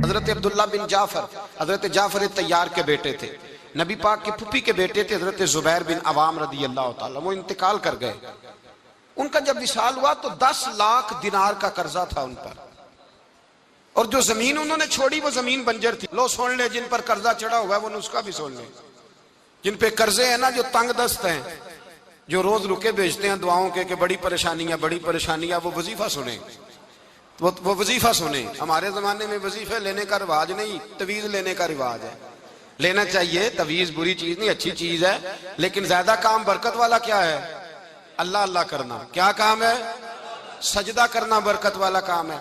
حضرت عبداللہ بن جعفر حضرت جعفر طیار کے بیٹے تھے، نبی پاک کی پھوپھی کے بیٹے تھے حضرت زبیر بن عوام رضی اللہ تعالیٰ، وہ انتقال کر گئے۔ ان کا جب وصال ہوا تو 10 لاکھ دینار کا قرضہ تھا ان پر، اور جو زمین انہوں نے چھوڑی وہ زمین بنجر تھی۔ لو سن لے، جن پر قرضہ چڑھا ہوا ہے وہ نسخہ بھی سن لے، جن پہ قرضے ہیں نا، جو تنگ دست ہیں، جو روز رکے بھیجتے ہیں دعاؤں کے کہ بڑی پریشانیاں، وہ وظیفہ سنیں، وہ وظیفہ سنیں۔ ہمارے زمانے میں وظیفے لینے کا رواج نہیں، تویز لینے کا رواج ہے۔ لینا چاہیے، تویز بری چیز نہیں، اچھی چیز ہے، لیکن زیادہ کام برکت والا کیا ہے؟ اللہ اللہ کرنا۔ کیا کام ہے؟ سجدہ کرنا برکت والا کام ہے۔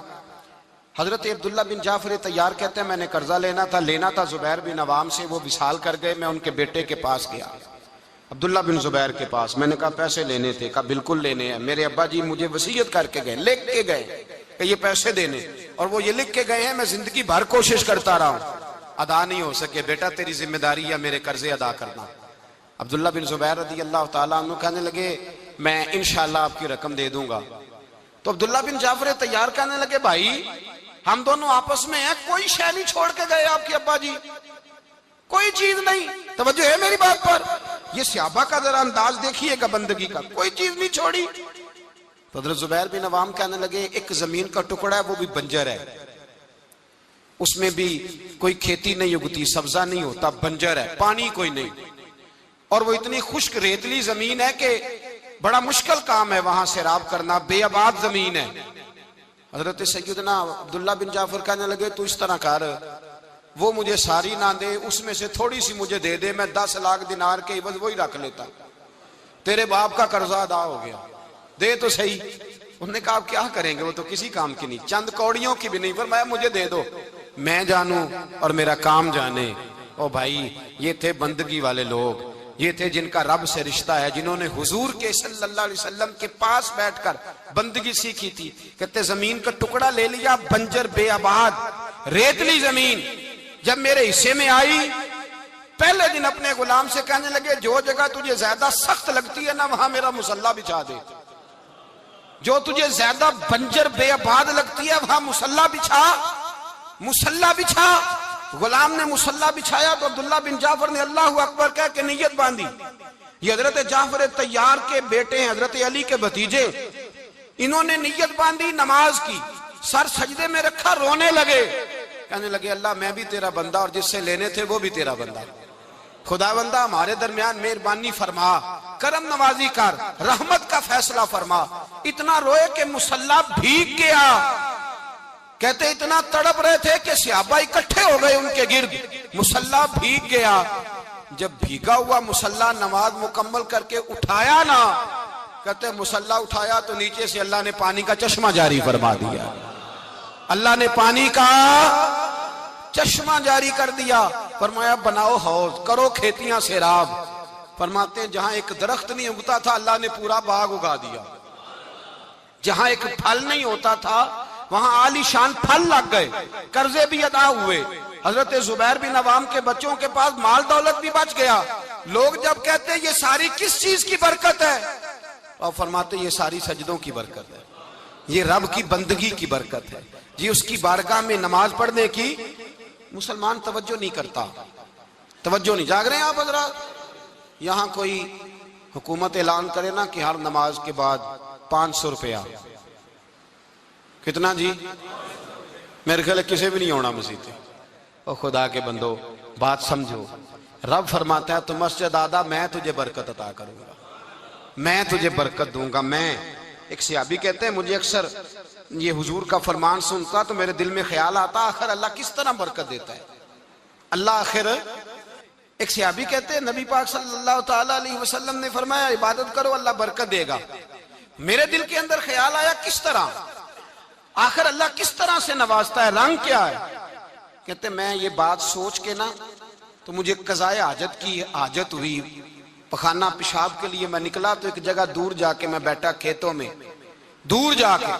حضرت عبداللہ بن جعفر طیار کہتے ہیں میں نے قرضہ لینا تھا زبیر بن عوام سے، وہ وصال کر گئے۔ میں ان کے بیٹے کے پاس گیا، عبداللہ بن زبیر کے پاس۔ میں نے کہا پیسے لینے تھے، کہا بالکل لینے ہیں، میرے ابا جی مجھے وصیت کر کے گئے، لکھ کے گئے کہ یہ پیسے دینے، اور وہ یہ لکھ کے گئے ہیں، میں زندگی بھر کوشش کرتا رہا ہوں، ادا نہیں ہو سکے۔ بیٹا تیری ذمہ داری ہے میرے قرضے ادا کرنا۔ عبداللہ بن زبیر رضی اللہ تعالیٰ عنہ کہنے لگے میں انشاءاللہ آپ کی رقم دے دوں گا۔ تو عبداللہ بن جعفر طیار کہنے لگے بھائی ہم دونوں آپس میں ہیں، کوئی شے نہیں چھوڑ کے گئے آپ کے ابا جی، کوئی چیز نہیں۔ توجہ ہے میری بات پر؟ یہ صحابہ کا ذرا انداز دیکھیے گا بندگی کا، کوئی چیز نہیں چھوڑی۔ تو حضرت زبیر بن عوام کہنے لگے ایک زمین کا ٹکڑا ہے، وہ بھی بنجر ہے، اس میں بھی کوئی کھیتی نہیں اگتی، سبزہ نہیں ہوتا، بنجر ہے، پانی کوئی نہیں، اور وہ اتنی خشک ریتلی زمین ہے کہ بڑا مشکل کام ہے وہاں سیراب کرنا، بے آباد زمین ہے۔ حضرت سیدنا عبداللہ بن جعفر کہنے لگے تو اس طرح کر، وہ مجھے ساری نہ دے، اس میں سے تھوڑی سی مجھے دے دے، میں 10 لاکھ دینار کے عوض وہی رکھ لیتا، تیرے باپ کا قرضہ ادا ہو گیا، دے تو صحیح۔ انہوں نے کہا آپ کیا کریں گے، وہ تو کسی کام کی نہیں، چند کوڑیوں کی بھی نہیں، فرمایا مجھے دے دو، میں جانوں اور میرا کام جانے۔ او بھائی یہ تھے بندگی والے لوگ، یہ تھے جن کا رب سے رشتہ ہے، جنہوں نے حضور کے صلی اللہ علیہ وسلم کے پاس بیٹھ کر بندگی سیکھی تھی۔ کہتے زمین کا ٹکڑا لے لیا، بنجر بے آباد ریتلی زمین، جب میرے حصے میں آئی پہلے دن اپنے غلام سے کہنے لگے جو جگہ تجھے زیادہ سخت لگتی ہے نا وہاں میرا مصلی بچھا دے، جو تجھے زیادہ بنجر بے آباد لگتی ہے وہاں مصلی بچھا۔ غلام نے مصلی بچھایا تو عبداللہ بن جعفر نے اللہ اکبر کہہ کے نیت باندھی۔ یہ حضرت جعفر طیار کے بیٹے ہیں، حضرت علی کے بھتیجے، انہوں نے نیت باندھی نماز کی، سر سجدے میں رکھا، رونے لگے، کہنے لگے اللہ میں بھی تیرا بندہ اور جس سے لینے تھے وہ بھی تیرا بندہ، خدا بندہ ہمارے درمیان مہربانی فرما، کرم نوازی کر، رحمت کا فیصلہ فرما۔ اتنا روئے کہ مصلی بھیگ گیا۔ کہتے اتنا تڑپ رہے تھے کہ صحابہ اکٹھے ہو گئے ان کے گرد، مصلی بھیگ گیا۔ جب بھیگا ہوا مصلی نماز مکمل کر کے اٹھایا نا، کہتے مصلی اٹھایا تو نیچے سے اللہ نے پانی کا چشمہ جاری فرما دیا، اللہ نے پانی کا چشمہ جاری کر دیا۔ فرمایا بناؤ حوض، کرو کھیتیاں سیراب۔ فرماتے ہیں جہاں ایک درخت نہیں اگتا تھا اللہ نے پورا باغ اگا دیا، جہاں ایک پھل نہیں ہوتا تھا وہاں عالی شان پھل لگ گئے، قرضے بھی ادا ہوئے۔ حضرت زبیر بن عوام کے بچوں کے پاس مال دولت بھی بچ گیا۔ لوگ جب کہتے ہیں یہ ساری کس چیز کی برکت ہے، اور فرماتے یہ ساری سجدوں کی برکت ہے، یہ رب کی بندگی کی برکت ہے جی، اس کی بارگاہ میں نماز پڑھنے کی مسلمان توجہ نہیں کرتا، توجہ نہیں۔ جاگ رہے ہیں آپ حضرات؟ یہاں کوئی حکومت اعلان کرے نا کہ ہر نماز کے بعد 500 روپیہ، کتنا جی؟ میرے خیال ہے کسی بھی نہیں ہونا مسجد۔ او خدا کے بندو بات سمجھو، رب فرماتا ہے تو مسجد آدھا میں تجھے برکت عطا کروں گا، میں تجھے برکت دوں گا۔ میں ایک صحابی کہتے ہیں مجھے اکثر یہ حضور کا فرمان سنتا تو میرے دل میں خیال آتا آخر اللہ کس طرح برکت دیتا ہے اللہ آخر۔ ایک صحابی کہتے ہیں نبی پاک صلی اللہ تعالیٰ علیہ وسلم نے فرمایا عبادت کرو اللہ برکت دے گا۔ میرے دل کے اندر خیال آیا کس طرح، آخر اللہ کس طرح سے نوازتا ہے، رنگ کیا ہے؟ کہتے میں یہ بات سوچ کے نا تو مجھے قضائے حاجت کی حاجت ہوئی، پخانہ پیشاب کے لیے میں نکلا تو ایک جگہ دور جا کے میں بیٹھا کھیتوں میں، دور جا کے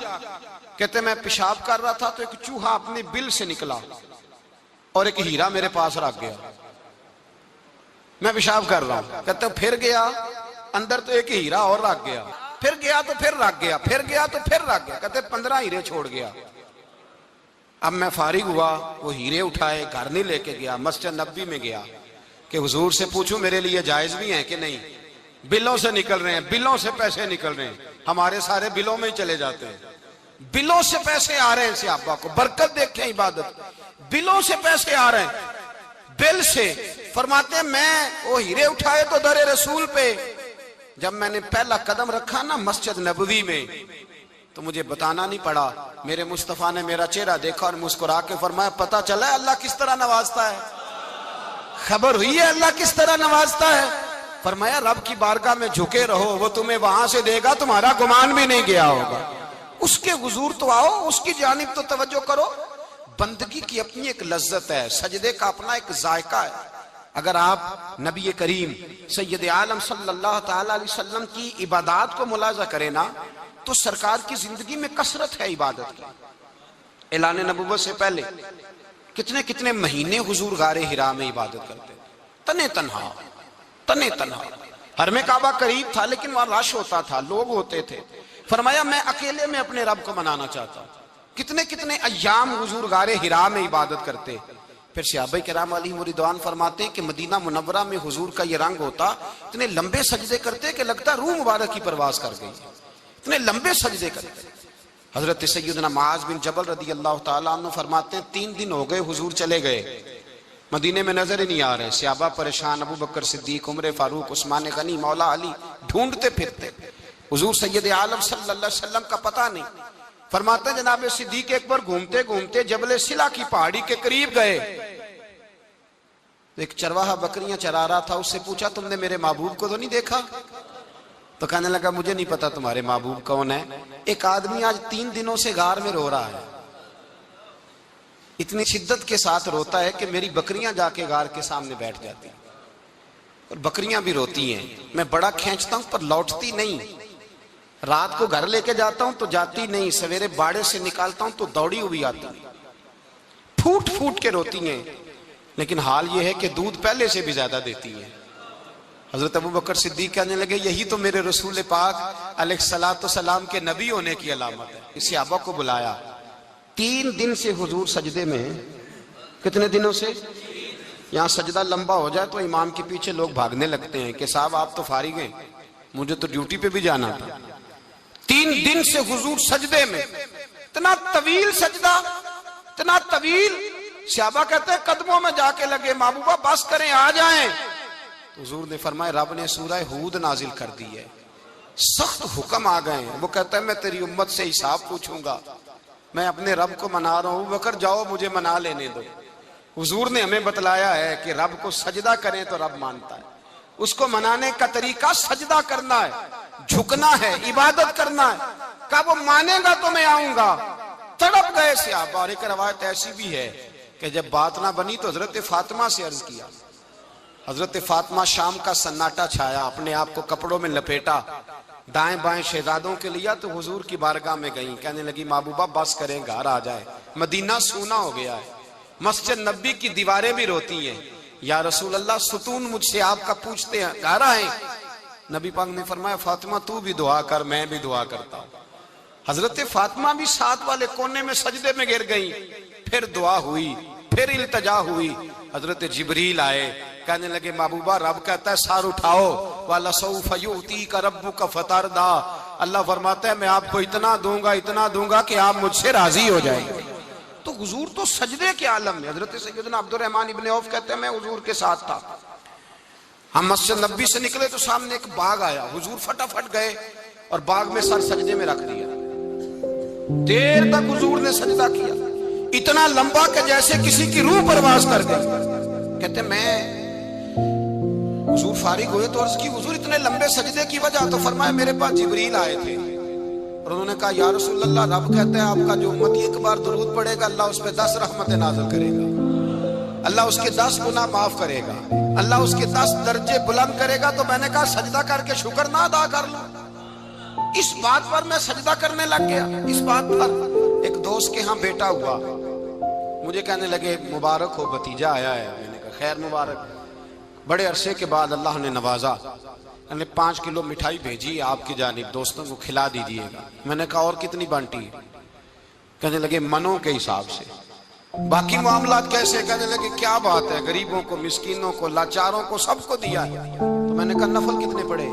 کہتے میں پیشاب کر رہا تھا تو ایک چوہا اپنے بل سے نکلا اور ایک ہیرا میرے پاس رکھ گیا، میں پیشاب کر رہا ہوں، کہتے پھر گیا اندر تو ایک ہیرا اور رکھ گیا، پھر گیا تو پھر رکھ گیا، پھر گیا تو پھر رکھ گیا، کہتے 15 ہیرے چھوڑ گیا۔ اب میں فارغ ہوا، وہ ہیرے اٹھائے، گھر نہیں لے کے گیا، مسجد نبوی میں گیا کہ حضور سے پوچھوں میرے لیے جائز بھی ہیں کہ نہیں؟ بلوں سے نکل رہے ہیں، بلوں سے پیسے نکل رہے ہیں، ہمارے سارے بلوں میں ہی چلے جاتے ہیں، بلوں سے پیسے آ رہے ہیں صحابہ کو، برکت دیکھیں عبادت، بلوں سے پیسے آ رہے ہیں، بل سے۔ فرماتے ہیں میں وہ ہیرے اٹھائے تو در رسول پہ، جب میں نے پہلا قدم رکھا نا مسجد نبوی میں تو مجھے بتانا نہیں پڑا، میرے مصطفیٰ نے میرا چہرہ دیکھا اور مسکرا کے فرمایا پتہ چلا ہے اللہ کس طرح نوازتا ہے، خبر ہوئی ہے اللہ کس طرح نوازتا ہے؟ فرمایا رب کی بارگاہ میں جھکے رہو، وہ تمہیں وہاں سے دے گا تمہارا گمان بھی نہیں گیا ہوگا، اس کے حضور تو آؤ، اس کی جانب تو توجہ کرو۔ بندگی کی اپنی ایک لذت ہے، سجدے کا اپنا ایک ذائقہ ہے۔ اگر آپ نبی کریم سید عالم صلی اللہ تعالی علیہ وسلم کی عبادات کو ملاحظہ کریں نا تو سرکار کی زندگی میں کثرت ہے عبادت کی۔ اعلان نبوت سے پہلے کتنے کتنے مہینے حضور غار حرا میں عبادت کرتے تنے تنہا، حرم کعبہ قریب تھا لیکن وہاں رش ہوتا تھا، لوگ ہوتے تھے۔ فرمایا میں اکیلے میں اپنے رب کو منانا چاہتا ہوں۔ کتنے کتنے ایام حضور غار حرا میں عبادت کرتے۔ پھر صحابہ کرام علیہم رضوان فرماتے ہیں کہ مدینہ منورہ میں حضور کا یہ رنگ ہوتا، اتنے لمبے سجدے کرتے کہ لگتا روح مبارک کی پرواز کر گئی، اتنے لمبے سجدے کرتے۔ حضرت سیدنا معاذ بن جبل رضی اللہ تعالیٰ عنہ فرماتے ہیں 3 دن ہو گئے حضور چلے گئے، مدینے میں نظر ہی نہیں آ رہے، صحابہ پریشان، ابو بکر صدیق، عمر فاروق، عثمان غنی، مولا علی ڈھونڈتے پھرتے، حضور سید عالم صلی اللہ علیہ وسلم کا پتہ نہیں۔ فرماتے ہیں جناب صدیق اکبر گھومتے گھومتے جبل سلا کی پہاڑی کے قریب گئے، ایک چرواہا بکریاں چرا رہا تھا، اس سے پوچھا تم نے میرے محبوب کو تو نہیں دیکھا؟ تو کہنے لگا مجھے نہیں پتا تمہارے محبوب کون ہے۔ ایک آدمی آج 3 دنوں سے غار میں رو رہا ہے، اتنی شدت کے ساتھ روتا ہے کہ میری بکریاں جا کے غار کے سامنے بیٹھ جاتی ہیں، اور بکریاں بھی روتی ہیں، میں بڑا کھینچتا ہوں پر لوٹتی نہیں، رات کو گھر لے کے جاتا ہوں تو جاتی نہیں، سویرے باڑے سے نکالتا ہوں تو دوڑی ہوئی آتی، پھوٹ پھوٹ کے روتی ہیں، لیکن حال یہ ہے کہ دودھ پہلے سے بھی زیادہ دیتی ہیں۔ حضرت ابو بکر صدیق کہنے لگے یہی تو میرے رسول پاک علیہ السلام کے نبی ہونے کی علامت ہے۔ اس صحابہ کو بلایا، 3 دن سے حضور سجدے میں ہیں۔ کتنے دنوں سے؟ یہاں سجدہ لمبا ہو جائے تو امام کے پیچھے لوگ بھاگنے لگتے ہیں کہ صاحب آپ تو فارغ ہیں، مجھے تو ڈیوٹی پہ بھی جانا تھا۔ 3 دن سے حضور سجدے میں، اتنا طویل سجدہ، اتنا طویل۔ صحابہ کہتے ہیں قدموں میں جا کے لگے، محبوبہ بس کریں آ جائیں۔ حضور نے فرمایا رب نے سورہ ہود نازل کر دی ہے، سخت حکم آ گئے ہیں۔ وہ کہتا ہے میں تیری امت سے حساب پوچھوں گا، میں اپنے رب کو منا رہا ہوں، بکر جاؤ مجھے منا لینے دو۔ حضور نے ہمیں بتلایا ہے کہ رب کو سجدہ کریں تو رب مانتا ہے، اس کو منانے کا طریقہ سجدہ کرنا ہے، جھکنا ہے، عبادت کرنا ہے۔ کہا وہ مانے گا تو میں آؤں گا۔ تڑپ گئے صحابہ۔ اور ایک روایت ایسی بھی ہے کہ جب بات نہ بنی تو حضرت فاطمہ سے عرض کیا۔ حضرت فاطمہ شام کا سناٹا چھایا، اپنے آپ کو کپڑوں میں لپیٹا، دائیں بائیں شہزادوں کے لیا تو حضور کی بارگاہ میں گئیں، کہنے لگی محبوبہ بس کریں گھر آ جائے، مدینہ سونا ہو گیا ہے، مسجد نبی کی دیواریں بھی روتی ہیں، یا رسول اللہ ستون مجھ سے آپ کا پوچھتے ہیں گھر آئیں۔ نبی پاک نے فرمایا فاطمہ تو بھی دعا کر، میں بھی دعا کرتا ہوں۔ حضرت فاطمہ بھی ساتھ والے کونے میں سجدے میں گر گئیں، پھر دعا ہوئی، پھر التجا ہوئی۔ حضرت جبریل آئے، کہنے لگے محبوبہ رب کہتا ہے سار اٹھاؤ، وَلَسَوْفَ يُؤْتِيكَ رَبُّكَ فَتَرْضَىٰ، اللہ فرماتا ہے میں آپ کو اتنا دوں گا کہ آپ مجھ سے راضی ہو جائیں گے۔ تو حضور تو سجدے کے عالم میں۔ حضرت سیدنا عبد الرحمن ابن عوف کہتے ہیں میں حضور کے ساتھ تھا، ہم مسجد نبی سے نکلے تو سامنے ایک باغ آیا، حضور فٹافٹ گئے اور باغ میں سر سجدے میں رکھ دیا، دیر تک حضور نے سجدہ کیا، اتنا لمبا کہ جیسے کسی کی روح پرواز کر گئی۔ کہتے میں حضور فارغ ہوئے تو عرض کی حضور اتنے لمبے سجدے کی وجہ؟ تو فرمایا میرے پاس جبریل آئے تھے اور انہوں نے کہا یا رسول اللہ رب کہتا ہے آپ کا جو امتی ایک بار درود پڑھے گا اللہ اس پہ 10 رحمتیں نازل کرے گا، اللہ اس کے 10 گناہ معاف کرے گا، اللہ اس کے 10 درجے بلند کرے گا۔ تو میں نے کہا سجدہ کر کے شکر نہ ادا کر لوں؟ اس بات پر میں سجدہ کرنے لگ گیا۔ اس بات پر ایک دوست کے ہاں بیٹا ہوا، مجھے کہنے لگے مبارک ہو بھتیجا آیا ہے۔ میں نے کہا خیر مبارک۔ بڑے عرصے کے بعد اللہ نے نوازا، نے 5 کلو مٹھائی بھیجی آپ کی جانب، دوستوں کو کھلا دیجیے گا۔ میں نے کہا اور کتنی بانٹی ہے؟ کہنے لگے منوں کے حساب سے۔ باقی معاملات کیسے؟ کہنے لگے کیا بات ہے، غریبوں کو، مسکینوں کو، لاچاروں کو، سب کو دیا ہے۔ تو میں نے کہا نفل کتنے پڑے؟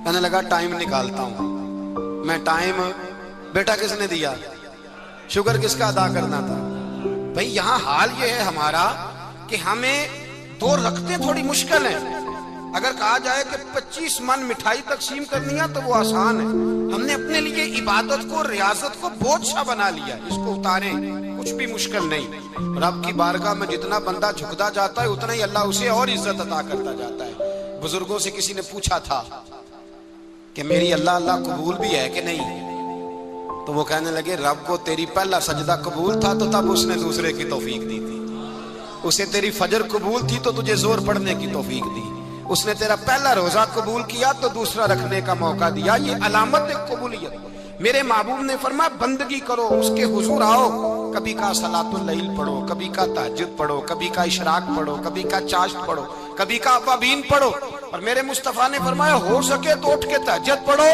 کہنے لگا ٹائم نکالتا ہوں میں۔ ٹائم بیٹا کس نے دیا؟ شکر کس کا ادا کرنا تھا؟ بھئی یہاں حال یہ ہے ہمارا کہ ہمیں 2 رکھتے تھوڑی مشکل ہیں۔ اگر کہا جائے کہ 25 من مٹھائی تقسیم کرنی ہے تو وہ آسان ہے۔ ہم نے اپنے لیے عبادت کو، ریاضت کو بوجھ سا بنا لیا، اس کو اتاریں، کچھ بھی مشکل نہیں۔ رب کی بارگاہ میں جتنا بندہ جھکتا جاتا ہے اتنا ہی اللہ اسے اور عزت عطا کرتا جاتا ہے۔ بزرگوں سے کسی نے پوچھا تھا کہ میری اللہ قبول بھی ہے کہ نہیں؟ تو وہ کہنے لگے رب کو تیری پہلا سجدہ قبول تھا تو تب اس نے دوسرے کی توفیق دی تھی، اسے تیری فجر قبول تھی تو تجھے زور پڑھنے کی توفیق دی، اس نے تیرا پہلا روزہ قبول کیا تو دوسرا رکھنے کا موقع دیا۔ یہ علامت قبولیت۔ میرے محبوب نے فرمایا بندگی کرو، اس کے حضور آؤ، کبھی کا صلاۃ اللیل پڑھو، کبھی کا تہجد پڑھو، کبھی کا اشراق پڑھو، کبھی کا چاشت پڑھو، کبھی کا اوابین پڑھو۔ اور میرے مصطفیٰ نے فرمایا ہو سکے تو اٹھ کے تہجد پڑھو،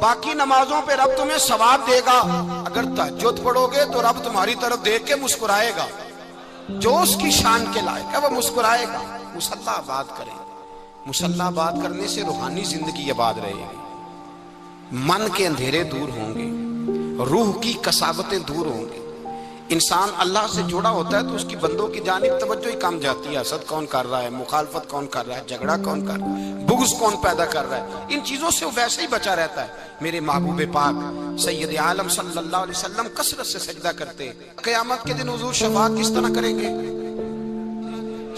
باقی نمازوں پہ رب تمہیں ثواب دے گا۔ اگر تہجد پڑھو گے تو رب تمہاری طرف دیکھ کے مسکرائے گا، جو اس کی شان کے لائق ہے وہ مسکرائے گا۔ مصلی آباد کریں، مصلی آباد کرنے سے روحانی زندگی آباد رہے گی، من کے اندھیرے دور ہوں گے، روح کی کساوتیں دور ہوں گی۔ انسان اللہ سے جڑا ہوتا ہے تو اس کی بندوں کی جانب توجہ ہی کم جاتی ہے۔ حسد کون کر رہا ہے، مخالفت کون کر رہا ہے، جھگڑا کون کر رہا ہے، بغض کون پیدا کر رہا ہے، ان چیزوں سے وہ ویسے ہی بچا رہتا ہے۔ میرے محبوب پاک سید عالم صلی اللہ علیہ وسلم کثرت سے سجدہ کرتے۔ قیامت کے دن حضور شفاعت کس طرح کریں گے؟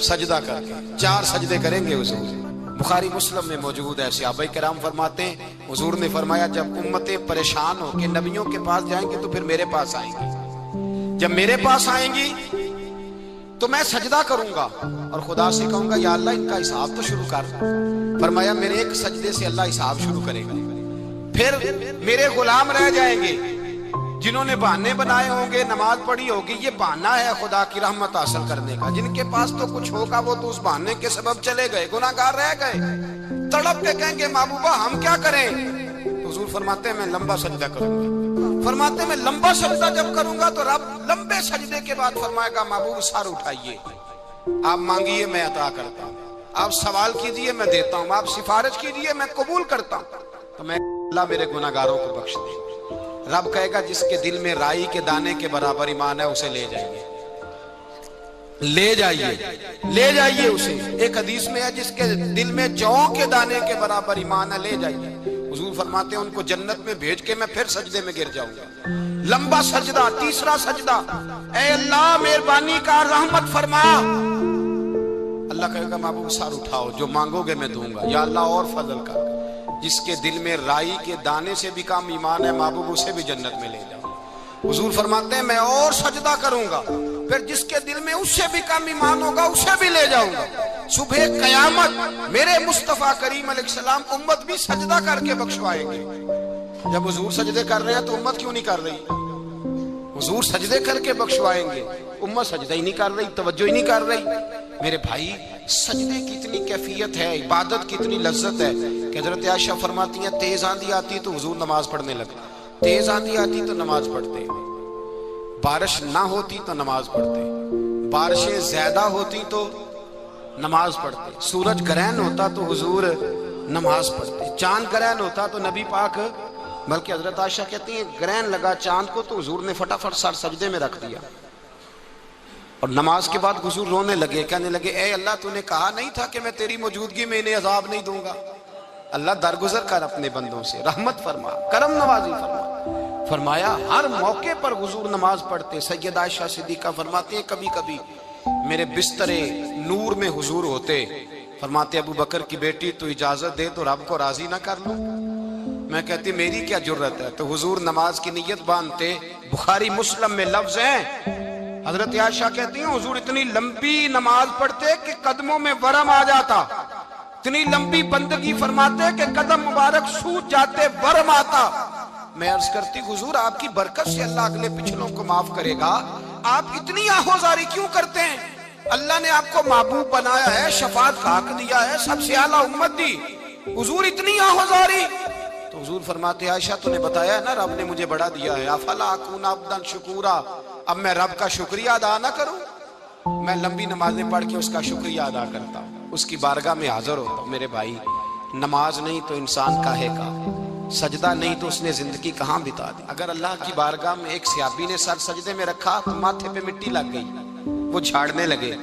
سجدہ کر کے 4 سجدے کریں گے حضور۔ بخاری مسلم میں موجود ہے، صحابہ کرام فرماتے ہیں حضور نے فرمایا جب امتیں پریشان ہو کے نبیوں کے پاس جائیں گے تو پھر میرے پاس آئیں گی، جب میرے پاس آئیں گی تو میں سجدہ کروں گا اور خدا سے کہوں گا یا اللہ ان کا حساب تو شروع کر۔ فرمایا میرے ایک سجدے سے اللہ حساب شروع کرے گا۔ پھر میرے غلام رہ جائیں گے جنہوں نے بہانے بنائے ہوں گے، نماز پڑھی ہوگی، یہ بہانہ ہے خدا کی رحمت حاصل کرنے کا۔ جن کے پاس تو کچھ ہوگا وہ تو اس بہانے کے سبب چلے گئے، گناہگار رہ گئے، تڑپ کے کہیں گے محبوبہ ہم کیا کریں؟ حضور فرماتے ہیں میں لمبا سجدہ کروں گا۔ فرماتے ہیں میں لمبا سجدہ جب کروں گا تو رب لمبے سجدے کے بعد فرمائے گا محبوب سر اٹھائیے، آپ مانگیے میں عطا کرتا ہوں، آپ سوال کیجئے میں دیتا ہوں، آپ سفارش کیجئے میں قبول کرتا ہوں۔ تو میں اللہ میرے گناہگاروں کو بخش دے۔ رب کہے گا جس کے دل میں رائی کے دانے کے برابر ایمان ہے اسے لے جائیے، لے جائیے، لے جائیے اسے۔ ایک حدیث میں ہے جس کے دل میں جو کے دانے کے برابر ایمان ہے لے جائیے۔ حضور فرماتے ہیں ان کو جنت میں بھیج کے میں پھر سجدے میں گر جاؤں گا۔ لمبا سجدہ، تیسرا سجدہ، اے اللہ مہربانی کا رحمت فرما۔ اللہ کہے گا محبوب سر اٹھاؤ، جو مانگو گے میں دوں گا، یا اللہ اور فضل کر۔ جس کے دل میں رائی کے دانے سے بھی کم ایمان ہے محبوب اسے بھی جنت میں لے جاؤ۔ حضور فرماتے ہیں میں اور سجدہ کروں گا، پھر جس کے دل میں اس سے بھی کم ایمان ہوگا اسے بھی لے جاؤں گا۔ صبح قیامت میرے مصطفیٰ کریم علیہ السلام امت بھی سجدہ کر کے بخشوائیں گے۔ جب حضور سجدے کر رہے ہیں تو امت کیوں نہیں کر رہی؟ حضور سجدے کر کے بخشوائیں گے، امت سجدہ ہی نہیں کر رہی، توجہ ہی نہیں کر رہی۔ میرے بھائی سجدے کی اتنی کیفیت ہے، عبادت کی اتنی لذت ہے کہ حضرت عائشہ فرماتی ہیں تیز آندھی آتی تو حضور نماز پڑھنے لگتے، تیز آندھی آتی تو نماز پڑھتے، بارش نہ ہوتی تو نماز پڑھتے، بارشیں زیادہ ہوتی تو نماز پڑھتے، سورج گرہن ہوتا تو حضور نماز پڑھتے، چاند گرہن ہوتا تو نبی پاک، بلکہ حضرت عائشہ کہتی ہیں گرہن لگا چاند کو تو حضور نے فٹافٹ سر سجدے میں رکھ دیا، اور نماز کے بعد حضور رونے لگے، کہنے لگے اے اللہ تو نے کہا نہیں تھا کہ میں تیری موجودگی میں انہیں عذاب نہیں دوں گا؟ اللہ درگزر کر اپنے بندوں سے، رحمت فرما، کرم نوازی فرما۔ فرمایا ہر موقع پر حضور نماز پڑھتے۔ سید عائشہ صدیقہ فرماتے ہیں کبھی کبھی میرے بسترے نور میں حضور ہوتے، فرماتے ابو بکر کی بیٹی تو اجازت دے تو رب کو راضی نہ کر لوں؟ میں کہتی میری کیا جرت ہے؟ تو حضور نماز کی نیت باندھتے۔ بخاری مسلم میں لفظ ہیں، حضرت عائشہ کہتی ہیں حضور اتنی لمبی نماز پڑھتے کہ قدموں میں ورم آ جاتا، اتنی لمبی بندگی فرماتے کہ قدم مبارک سوج جاتے، ورم آتا۔ میں عرض کرتی حضور آپ کی برکت سے اللہ اگلے پچھلوں کو معاف کرے گا، آپ اتنی آہوزاری کیوں کرتے ہیں؟ اللہ نے آپ کو محبوب بنایا ہے, شفاعت کا حق دیا ہے, سب سے اعلیٰ امت دی, حضور اتنی آہوزاری. تو حضور فرماتے عائشہ تو نے بتایا ہے نا رب نے مجھے بڑا دیا ہے, افلا اکون عبدا شکورا, اب میں رب کا شکریہ ادا نہ کروں؟ میں لمبی نمازیں پڑھ کے اس کا شکریہ ادا کرتا ہوں, اس کی بارگاہ میں حاضر ہوتا ہوں. میرے بھائی, نماز نہیں تو انسان کاہے کا, سجدہ نہیں تو اس نے زندگی کہاں بتا دی. اگر اللہ کی بارگاہ میں ایک صحابی نے سر سجدے میں رکھا تو ماتھے پہ مٹی لگ گئی, وہ جھاڑنے لگے.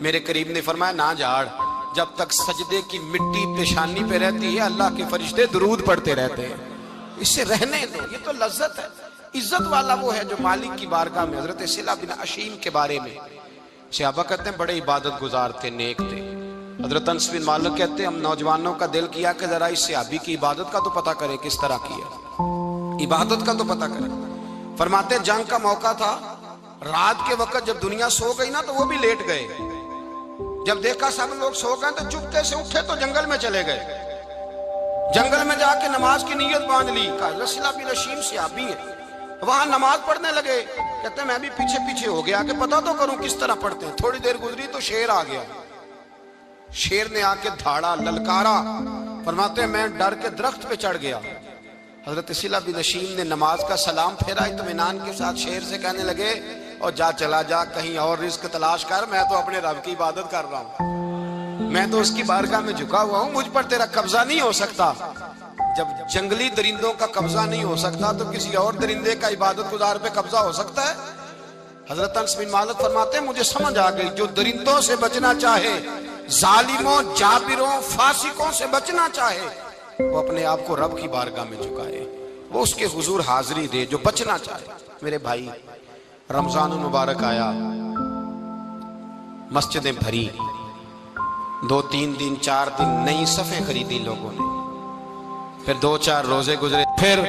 میرے قریب نے فرمایا نہ جھاڑ, جب تک سجدے کی مٹی پیشانی پہ رہتی ہے اللہ کے فرشتے درود پڑھتے رہتے ہیں, اس سے رہنے دو, یہ تو لذت ہے. عزت والا وہ ہے جو مالک کی بارگاہ میں. حضرت صلہ بن اشیم کے بارے میں صحابہ کہتے ہیں بڑے عبادت گزار تھے, نیک تھے. حضرت انس بن مالک کہتے ہیں ہم نوجوانوں کا دل کیا کہ ذرا اس صحابی کی عبادت کا تو پتہ کریں, کس طرح کیا عبادت کا تو پتہ کریں. فرماتے جنگ کا موقع تھا, رات کے وقت جب دنیا سو گئی نا تو وہ بھی لیٹ گئے. جب دیکھا سب لوگ سو گئے تو چپکے سے اٹھے تو جنگل میں چلے گئے. جنگل میں جا کے نماز کی نیت باندھ لی. حضرت صلہ بن اشیم صحابی ہیں, وہاں نماز پڑھنے لگے. کہتے ہیں میں بھی پیچھے پیچھے ہو گیا کہ پتہ تو کروں کس طرح پڑھتے ہیں. تھوڑی دیر گزری تو شیر آ گیا. شیر نے آ کے دھاڑا, للکارا. فرماتے ہیں میں ڈر کے درخت پہ چڑھ گیا. حضرت صلہ بن اشیم نے نماز کا سلام پھیرا, اطمینان کے ساتھ شیر سے کہنے لگے اور جا چلا جا, کہیں اور رزق تلاش کر, میں تو اپنے رب کی عبادت کر رہا ہوں, میں تو اس کی بارگاہ میں جھکا ہوا ہوں, مجھ پر تیرا قبضہ نہیں ہو سکتا. جب جنگلی درندوں کا قبضہ نہیں ہو سکتا تو کسی اور درندے کا عبادت گزار پہ قبضہ ہو سکتا ہے؟ حضرت انس بن مالک فرماتے ہیں مجھے سمجھ آ گئی, جو درندوں سے بچنا چاہے, ظالموں, جابروں, فاسقوں سے بچنا چاہے, وہ اپنے آپ کو رب کی بارگاہ میں جھکائے, وہ اس کے حضور حاضری دے. جو بچنا چاہے. میرے بھائی, رمضان المبارک آیا, مسجدیں بھری, 2-3 دن 4 دن نئی صفیں خریدی لوگوں نے, پھر 2-4 روزے گزرے, پھر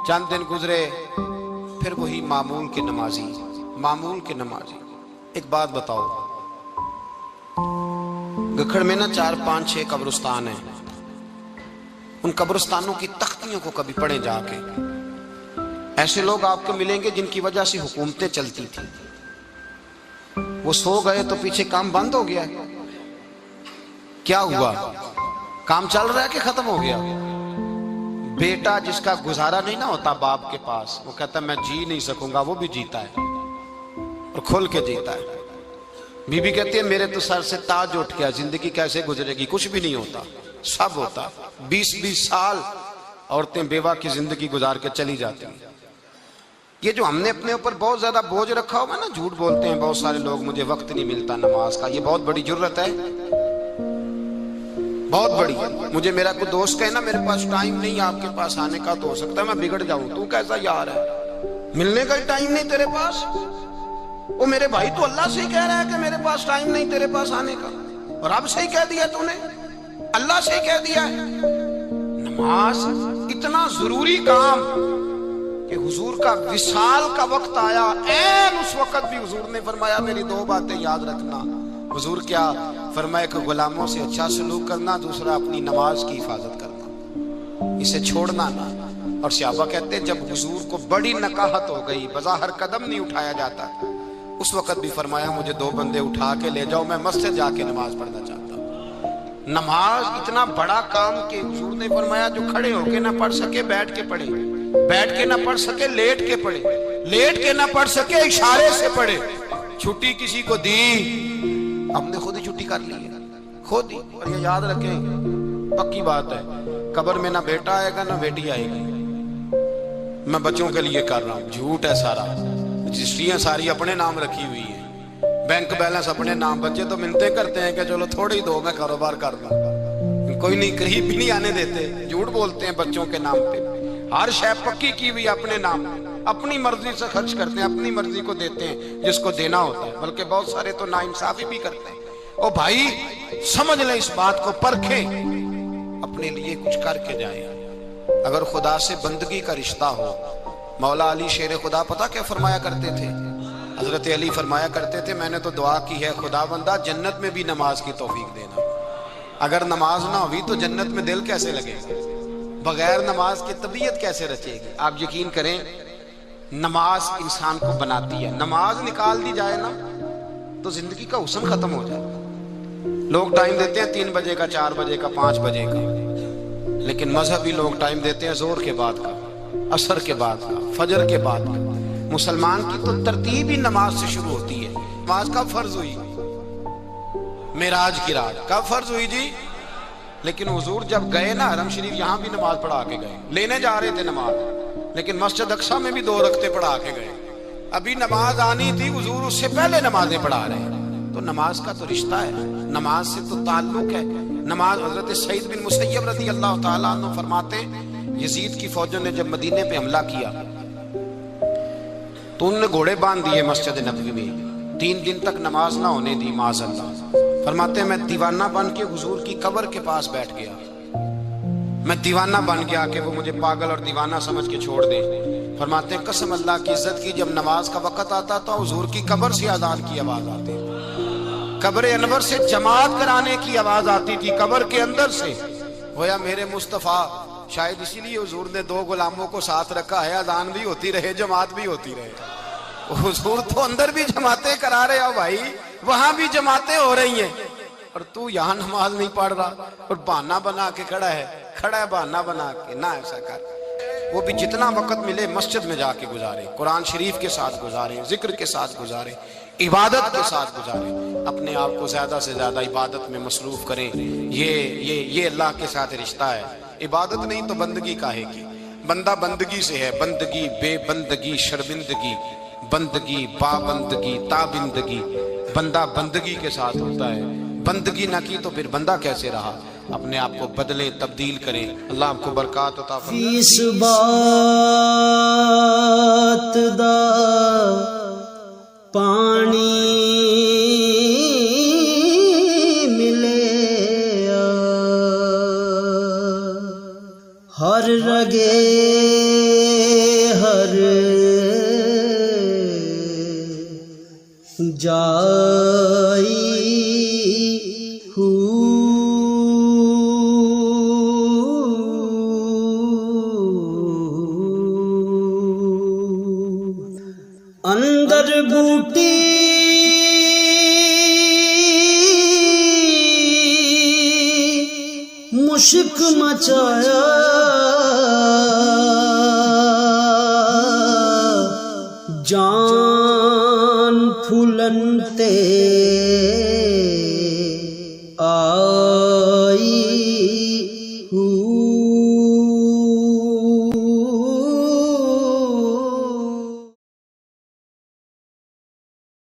چند دن گزرے, پھر وہی معمول کے نمازی. ایک بات بتاؤ, گکھڑ میں نا 4-5-6 قبرستان ہیں, ان قبرستانوں کی تختیوں کو کبھی پڑھیں جا کے. ایسے لوگ آپ کو ملیں گے جن کی وجہ سے حکومتیں چلتی تھیں, وہ سو گئے تو پیچھے کام بند ہو گیا. کیا ہوا؟ کام چل رہا ہے کہ ختم ہو گیا؟ بیٹا جس کا گزارا نہیں نہ ہوتا باپ کے پاس, وہ کہتا ہے میں جی نہیں سکوں گا, وہ بھی جیتا ہے اور کھل کے جیتا ہے. بی بی کہتی ہے میرے تو سر سے تاج اٹھ گیا, زندگی کیسے گزرے گی؟ کچھ بھی نہیں ہوتا, سب ہوتا. 20-20 سال عورتیں بیوہ کی زندگی گزار کے چلی جاتی ہیں. یہ جو ہم نے اپنے اوپر بہت زیادہ بوجھ رکھا ہوگا نا, جھوٹ بولتے ہیں بہت سارے لوگ مجھے وقت نہیں ملتا نماز کا, یہ بہت بڑی جرت ہے, بہت بڑی. مجھے میرا کوئی دوست کہے نا میرے پاس ٹائم نہیں آپ کے پاس آنے کا, تو ہو سکتا ہے میں بگڑ جاؤں. تو کیسا یار ہے, ملنے کا ہی ٹائم نہیں تیرے پاس. وہ میرے بھائی تو اللہ سے ہی کہہ رہا ہے کہ میرے پاس ٹائم نہیں تیرے پاس آنے کا, اور رب سے ہی کہہ دیا تو نے, اللہ سے ہی کہہ دیا ہے. نماز اتنا ضروری کام کہ حضور کا وصال کا وقت آیا, این اس وقت بھی حضور نے فرمایا میری 2 باتیں یاد رکھنا. حضور کیا فرمایا کہ غلاموں سے اچھا سلوک کرنا, دوسرا اپنی نماز کی حفاظت کرنا, اسے چھوڑنا نہ. اور صحابہ کہتے ہیں جب حضور کو بڑی نکاہت ہو گئی, بظاہر قدم نہیں اٹھایا جاتا, اس وقت بھی فرمایا مجھے 2 بندے اٹھا کے لے جاؤ, میں مسجد جا کے نماز پڑھنا چاہتا ہوں. نماز اتنا بڑا کام کہ حضور نے فرمایا جو کھڑے ہو کے نہ پڑھ سکے بیٹھ کے پڑھے, بیٹھ کے نہ پڑھ سکے لیٹ کے پڑھے, لیٹ کے نہ پڑھ سکے اشارے سے پڑھے. چھٹی کسی کو دی, ہم نے خود ہی چھٹی کر لی ہے, خود ہی. اور یہ یاد رکھیں پکی بات ہے, قبر میں نہ بیٹا آئے گا نہ بیٹی آئے گی. میں بچوں کے لیے کر رہا ہوں, جھوٹ ہے سارا. رجسٹریاں ساری اپنے نام رکھی ہوئی ہیں, بینک بیلنس اپنے نام. بچے تو منتیں کرتے ہیں کہ چلو تھوڑے ہی دو, میں کاروبار کر دوں. کوئی نہیں, قریب بھی نہیں آنے دیتے, جھوٹ بولتے ہیں بچوں کے نام پہ. ہر شے پکی کی ہوئی اپنے نام, اپنی مرضی سے خرچ کرتے ہیں, اپنی مرضی کو دیتے ہیں جس کو دینا ہوتا ہے. بلکہ بہت سارے تو ناانصافی بھی کرتے ہیں. او بھائی سمجھ لیں اس بات کو, پرکھیں, اپنے لیے کچھ کر کے جائیں. اگر خدا سے بندگی کا رشتہ ہو, مولا علی شیر خدا پتہ کیا فرمایا کرتے تھے؟ حضرت علی فرمایا کرتے تھے میں نے تو دعا کی ہے خدا بندہ جنت میں بھی نماز کی توفیق دینا. اگر نماز نہ ہوئی تو جنت میں دل کیسے لگے گا, بغیر نماز کی طبیعت کیسے رچے گی؟ آپ یقین کریں نماز انسان کو بناتی ہے. نماز نکال دی جائے نا, تو زندگی کا حسن ختم ہو جائے. لوگ ٹائم دیتے ہیں 3 بجے کا، 4 بجے کا، 5 بجے کا، لیکن مذہبی لوگ ٹائم دیتے ہیں زور کے بعد کا، عصر کے بعد کا، فجر کے بعد کا. مسلمان کی تو ترتیب ہی نماز سے شروع ہوتی ہے. نماز کب فرض ہوئی؟ معراج کی رات. کب فرض ہوئی جی؟ لیکن حضور جب گئے نا حرم شریف، یہاں بھی نماز پڑھا کے گئے. لینے جا رہے تھے نماز، لیکن مسجد اقصی میں بھی 2 رکعتیں پڑھا کے گئے. ابھی نماز آنی تھی، حضور اس سے پہلے نمازیں پڑھا رہے ہیں. تو نماز کا تو رشتہ ہے، نماز سے تو تعلق ہے. نماز حضرت سعید بن مسیب رضی اللہ تعالیٰ عنہ فرماتے، یزید کی فوجوں نے جب مدینے پہ حملہ کیا تو انہوں نے گھوڑے باندھ دیے مسجد نبوی میں، 3 دن تک نماز نہ ہونے دی. معاذ اللہ. فرماتے ہیں میں دیوانہ بن کے حضور کی قبر کے پاس بیٹھ گیا. میں دیوانہ بن گیا کہ وہ مجھے پاگل اور دیوانہ سمجھ کے چھوڑ دے. فرماتے ہیں قسم اللہ کی عزت کی، جب نماز کا وقت آتا تو حضور کی قبر سے اذان کی آواز آتی، قبر انور سے جماعت کرانے کی آواز آتی تھی، قبر کے اندر سے. گویا میرے مصطفیٰ، شاید اسی لیے حضور نے 2 غلاموں کو ساتھ رکھا ہے، اذان بھی ہوتی رہے، جماعت بھی ہوتی رہے. حضور تو اندر بھی جماعتیں کرا رہے ہو بھائی، وہاں بھی جماعتیں ہو رہی ہیں، اور تو یہاں نماز نہیں پڑھ رہا اور بہانہ بنا کے کھڑا ہے بہانہ بنا کے. نہ ایسا کر. وہ بھی جتنا وقت ملے مسجد میں جا کے گزارے، قرآن شریف کے ساتھ گزارے، ذکر کے ساتھ گزارے، عبادت کے ساتھ گزارے. اپنے آپ کو زیادہ سے زیادہ عبادت میں مصروف کریں. یہ اللہ کے ساتھ رشتہ ہے. عبادت نہیں تو بندگی کاہے کی؟ بندہ بندگی سے ہے. بندگی، بے بندگی، شرمندگی، بندگی، پابندگی، تابندگی. بندہ بندگی کے ساتھ ہوتا ہے. بندگی نہ کی تو پھر بندہ کیسے رہا؟ اپنے آپ کو بدلیں، تبدیل کریں. اللہ آپ کو برکات عطا فرمائے. اس بات دا پانی ملے ہر رگے ہر جائی اندر بوٹی مشک مچایا جان پھولن تے